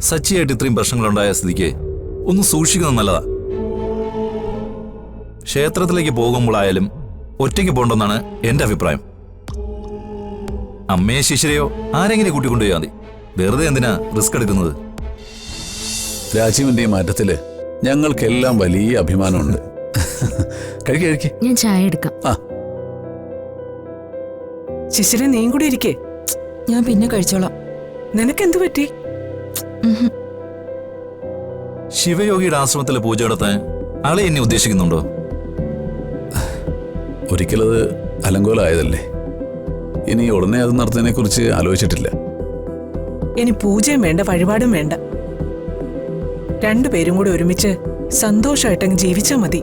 സച്ചിയായിട്ട് ഇത്രയും പ്രശ്നങ്ങളുണ്ടായ സ്ഥിതിക്ക് ഒന്ന് സൂക്ഷിക്കുന്നത് നല്ലതാ. ക്ഷേത്രത്തിലേക്ക് പോകുമ്പോഴായാലും ഒറ്റയ്ക്ക് പോകണ്ടെന്നാണ് എന്റെ അഭിപ്രായം. അമ്മയെ ശിശിരയോ ആരെങ്കിലും കൂട്ടിക്കൊണ്ടുപോയാൽ മതി. വെറുതെ എന്തിനാ റിസ്ക് എടുക്കുന്നത്? രാജീവിന്റെ ഈ മാറ്റത്തില് ഞങ്ങൾക്കെല്ലാം വലിയ അഭിമാനമുണ്ട്. കഴിക്കേ ഞാൻ ചായ എടുക്കാം. ശിശിര നീയും കൂടി ഇരിക്കേ. ഞാൻ പിന്നെ കഴിച്ചോളാം. നിനക്കെന്ത് പറ്റി? ശിവയോഗിയുടെ ആശ്രമത്തിലെ പൂജ നടത്താൻ ആളെ എന്നെ ഉദ്ദേശിക്കുന്നുണ്ടോ? ഒരിക്കലത് അലങ്കോലമായതല്ലേ. ഇനി ഉടനെ അത് നടത്തുന്നതിനെ കുറിച്ച് ആലോചിച്ചിട്ടില്ല. ഇനി പൂജയും വേണ്ട, വഴിപാടും വേണ്ട. രണ്ടുപേരും കൂടി ഒരുമിച്ച് സന്തോഷമായിട്ടങ്ങ് ജീവിച്ചാ മതി.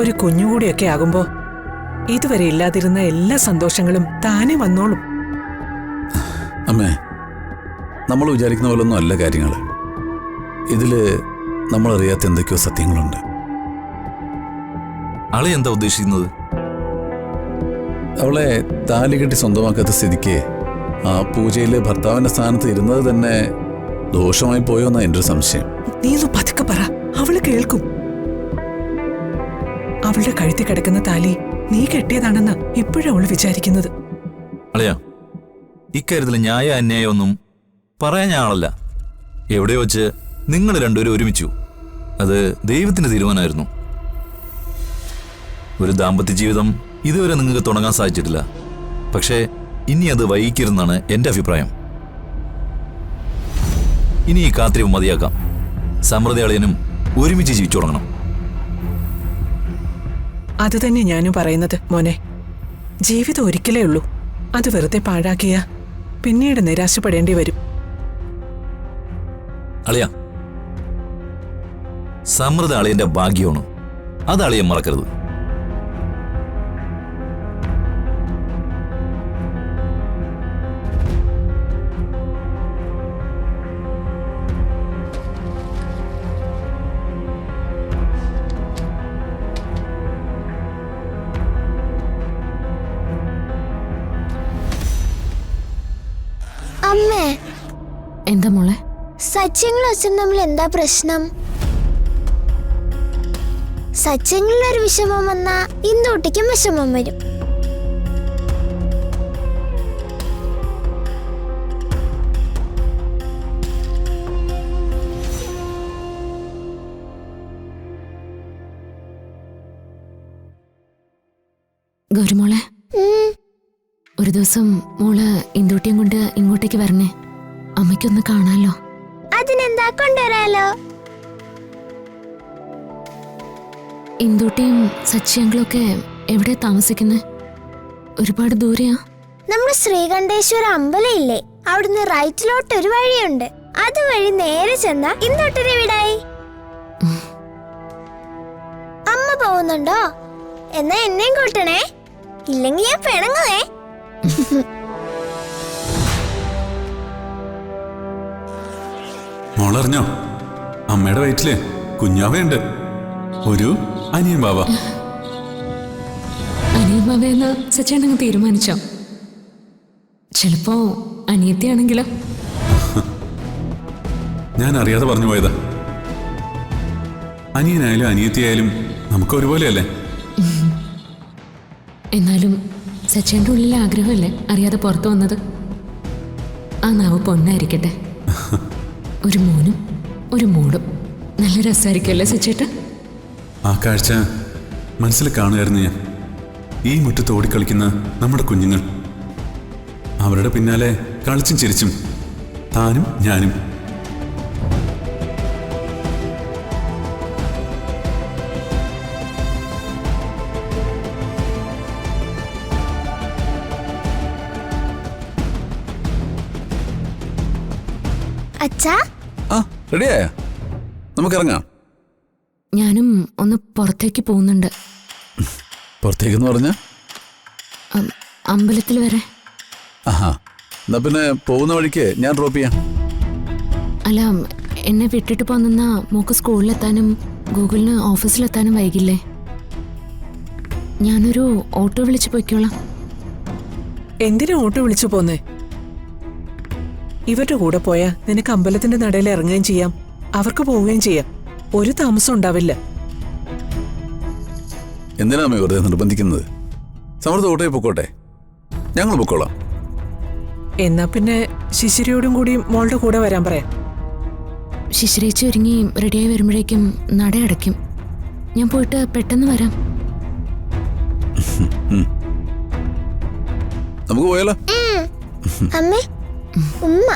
ഒരു കുഞ്ഞുകൂടിയൊക്കെ ആകുമ്പോ ഇതുവരെ ഇല്ലാതിരുന്ന എല്ലാ സന്തോഷങ്ങളും താനെ വന്നോളും. അമ്മേ, നമ്മൾ വിചാരിക്കുന്ന പോലൊന്നും അല്ല കാര്യങ്ങൾ. ഇതില് നമ്മളറിയാത്ത എന്തൊക്കെയോ സത്യങ്ങളുണ്ട്. ആളെ എന്താ ഉദ്ദേശിക്കുന്നത്? അവളെ താലി കെട്ടി സ്വന്തമാക്കാത്ത സ്ഥിതിക്ക് ആ പൂജയില് ഭർത്താവിന്റെ സ്ഥാനത്ത് ഇരുന്നത് തന്നെ ദോഷമായി പോയോന്നാ എൻ്റെ ഒരു സംശയം. നീ ഒന്ന് പതുക്കെ പറ, അവള് കേൾക്കും. അവളുടെ കഴുത്തി കിടക്കുന്ന താലി നീ കെട്ടിയതാണെന്ന് ഇപ്പോഴും അവള് വിചാരിക്കുന്നത്. അളയാ, ഇക്കാര്യത്തിൽ ന്യായ അന്യായമൊന്നും പറയാൻ ഞാൻ ആളല്ല. എവിടെ വെച്ച് നിങ്ങൾ രണ്ടുപേരും ഒരുമിച്ചു, അത് ദൈവത്തിന്റെ തീരുമാനമായിരുന്നു. ഒരു ദാമ്പത്യ ജീവിതം ഇതുവരെ നിങ്ങൾക്ക് തുടങ്ങാൻ സാധിച്ചിട്ടില്ല. പക്ഷേ ഇനി അത് വൈകിക്കരുതെന്നാണ് എൻ്റെ അഭിപ്രായം. ഇനി ഈ കാത്തിരിപ്പ് മതിയാക്കാം. സമൃദ്ധി അളിയനും ഒരുമിച്ച് ജീവിച്ചു തുടങ്ങണം. അത് തന്നെ ഞാനും പറയുന്നത് മോനെ. ജീവിതം ഒരിക്കലേ ഉള്ളൂ. അത് വെറുതെ പാഴാക്കിയ പിന്നീട് നിരാശപ്പെടേണ്ടി വരും. അളിയ, സമൃദ്ധ അളിയന്റെ ഭാഗ്യമാണ്. അത് അളിയൻ മറക്കരുത്. അമ്മേ, എന്താ മോളെ? സച്ചിങ്ങളും അച്ഛനും തമ്മിൽ എന്താ പ്രശ്നം? സച്ചിങ്ങളിലൊരു വിഷമം വന്നാ ഇന്ദൂട്ടിക്കും വിഷമം വരും. ഗൗരിമോളെ, ഒരു ദിവസം മോള് ഇന്ദൂട്ടിയും കൊണ്ട് ഇങ്ങോട്ടേക്ക് വരണേ. അമ്മയ്ക്കൊന്ന് കാണാലോ. അതിനെന്താ, കൊണ്ടുവരാലോ. ഇന്ദൂട്ടിയും സച്ചിയങ്കളൊക്കെ എവിടെ താമസിക്കുന്നേ? ഒരുപാട് ദൂരെയാ? നമ്മുടെ ശ്രീകണ്ഠേശ്വര അമ്പലം ഇല്ലേ, അവിടുന്ന് റൈറ്റിലോട്ട് ഒരു വഴിയുണ്ട്. അതുവഴി നേരെ ചെന്ന ഇന്ദൂട്ടിന്റെ വീടായി. അമ്മ പോകുന്നുണ്ടോ? എന്നാ എന്നെയും കൂട്ടണേ, ഇല്ലെങ്കിൽ ഞാൻ പിണങ്ങുവേ. മോളറിഞ്ഞോ, അമ്മയുടെ വയറ്റില് കുഞ്ഞാവയുണ്ട്, ഒരു അനിയൻ ബാവ. അനിയൻ ബാവയെന്ന് സച്ചേട്ടങ്ങ് തീരുമാനിച്ചോ? ചിലപ്പോ അനിയത്തിയാണെങ്കിലോ? ഞാൻ അറിയാതെ പറഞ്ഞു പോയതാ. അനിയനായാലും അനിയത്തിയായാലും നമുക്ക് ഒരുപോലെയല്ലേ. എന്നാലും സച്ചേന്റെ ഉള്ളിലെ ആഗ്രഹമല്ലേ അറിയാതെ പുറത്തു വന്നത്. ആ നാവ് പൊന്നായിരിക്കട്ടെ. ഒരു മോനും ഒരു മോളും നല്ല രസമായിരിക്കുമല്ലേ സച്ചേട്ട? ആ കാഴ്ച മനസ്സിൽ കാണുമായിരുന്നു ഞാൻ. ഈ മുറ്റത്ത് ഓടിക്കളിക്കുന്ന നമ്മുടെ കുഞ്ഞുങ്ങൾ, അവരുടെ പിന്നാലെ കളിച്ചും ചിരിച്ചും താനും ഞാനും. അച്ഛാ, റെഡിയായ? നമുക്കിറങ്ങാം. ഞാനും ഒന്ന് പുറത്തേക്ക് പോകുന്നുണ്ട്. പുറത്തേക്കെന്ന് പറഞ്ഞ അമ്പലത്തിൽ വരെ. ആഹാ, എന്നാ പിന്നെ പോകുന്ന വഴിക്ക് ഞാൻ ഡ്രോപ്പ് ചെയ്യാം. അല്ല, എന്നെ വിട്ടിട്ട് പോന്ന മോക്ക് സ്കൂളിലെത്താനും ഗൂഗിളിന് ഓഫീസിലെത്താനും വൈകില്ലേ? ഞാനൊരു ഓട്ടോ വിളിച്ചു പോയിക്കോളാം. എന്തിനാ ഓട്ടോ വിളിച്ചു പോന്നേ? ഇവരുടെ കൂടെ പോയാ നിനക്ക് അമ്പലത്തിന്റെ നടയിൽ ഇറങ്ങുകയും ചെയ്യാം, അവർക്ക് പോവുകയും ചെയ്യാം. ഒരു താമസം ഉണ്ടാവില്ല. എന്തിനാ അമ്മ വെറുതെ നിർബന്ധിക്കുന്നത്? സമൃദ്ധ ഓട്ടോയിൽ പൊക്കോട്ടെ, ഞങ്ങൾ പൊക്കോളാം. എന്നാ പിന്നെ ശിശിരിയോടും കൂടി മോളുടെ കൂടെ വരാൻ പറയാം. ശിശിരേച്ചി ഒരുങ്ങി റെഡിയായി വരുമ്പോഴേക്കും നട അടയ്ക്കും. ഞാൻ പോയിട്ട് പെട്ടെന്ന് വരാം. നമുക്ക് പോയാലോ? അമ്മേ, ഉമ്മ.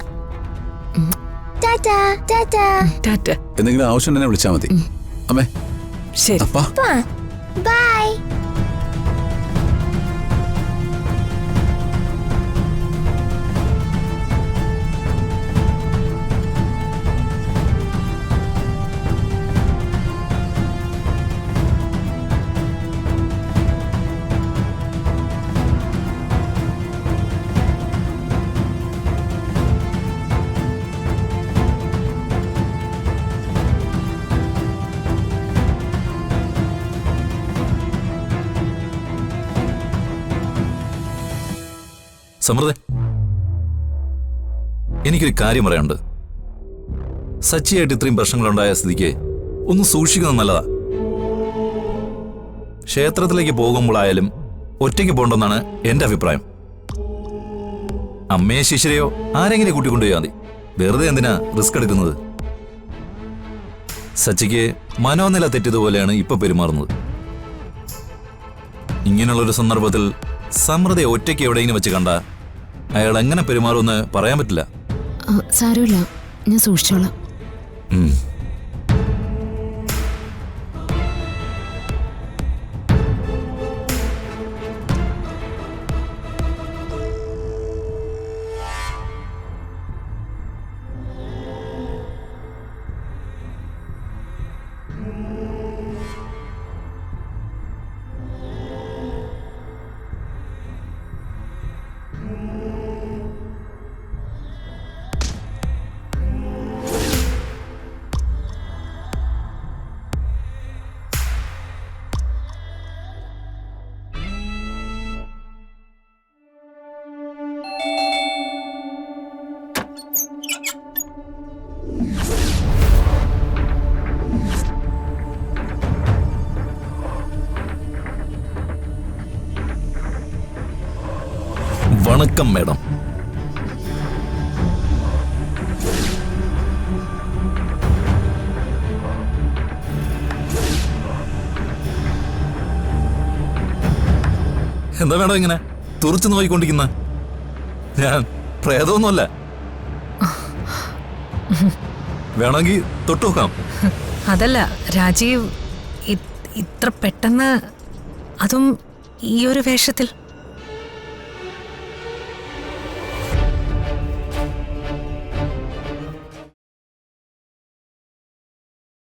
ടാറ്റാ ടാറ്റാ. ടാറ്റ. എന്തെങ്കിലും ആവശ്യം എന്നെ വിളിച്ചാൽ മതി. അമ്മേ, ശരി. അപ്പാ. ബൈ. സമൃദ്ധ, എനിക്കൊരു കാര്യം പറയാനുണ്ട്. സച്ചിയായിട്ട് ഇത്രയും പ്രശ്നങ്ങളുണ്ടായ സ്ഥിതിക്ക് ഒന്ന് സൂക്ഷിക്കുന്നത് നല്ലതാ. ക്ഷേത്രത്തിലേക്ക് പോകുമ്പോഴായാലും ഒറ്റയ്ക്ക് പോകണ്ടെന്നാണ് എന്റെ അഭിപ്രായം. അമ്മയെ ശിശിരയോ ആരെങ്കിലും കൂട്ടിക്കൊണ്ടുപോയാൽ മതി. വെറുതെ എന്തിനാ റിസ്ക് എടുക്കുന്നത്? സച്ചിക്ക് മനോനില തെറ്റിയതുപോലെയാണ് ഇപ്പൊ പെരുമാറുന്നത്. ഇങ്ങനെയുള്ളൊരു സന്ദർഭത്തിൽ സമൃദ്ധയെ ഒറ്റയ്ക്ക് എവിടെയെങ്കിലും വെച്ച് കണ്ട അയാൾ എങ്ങനെ പെരുമാറുമെന്ന് പറയാൻ പറ്റില്ല. സാരമില്ല, ഞാൻ സൂക്ഷിച്ചോളാം. വണക്കം മേഡം. എന്താ മേഡം ഇങ്ങനെ തുറച്ചു നോക്കിക്കൊണ്ടിരിക്കുന്ന? ഞാൻ പ്രേതമൊന്നുമല്ല. വേണമെങ്കിൽ തൊട്ടുനോക്കാം. അതല്ല രാജീവ്, ഇത്ര പെട്ടെന്ന്, അതും ഈ ഒരു വേഷത്തിൽ.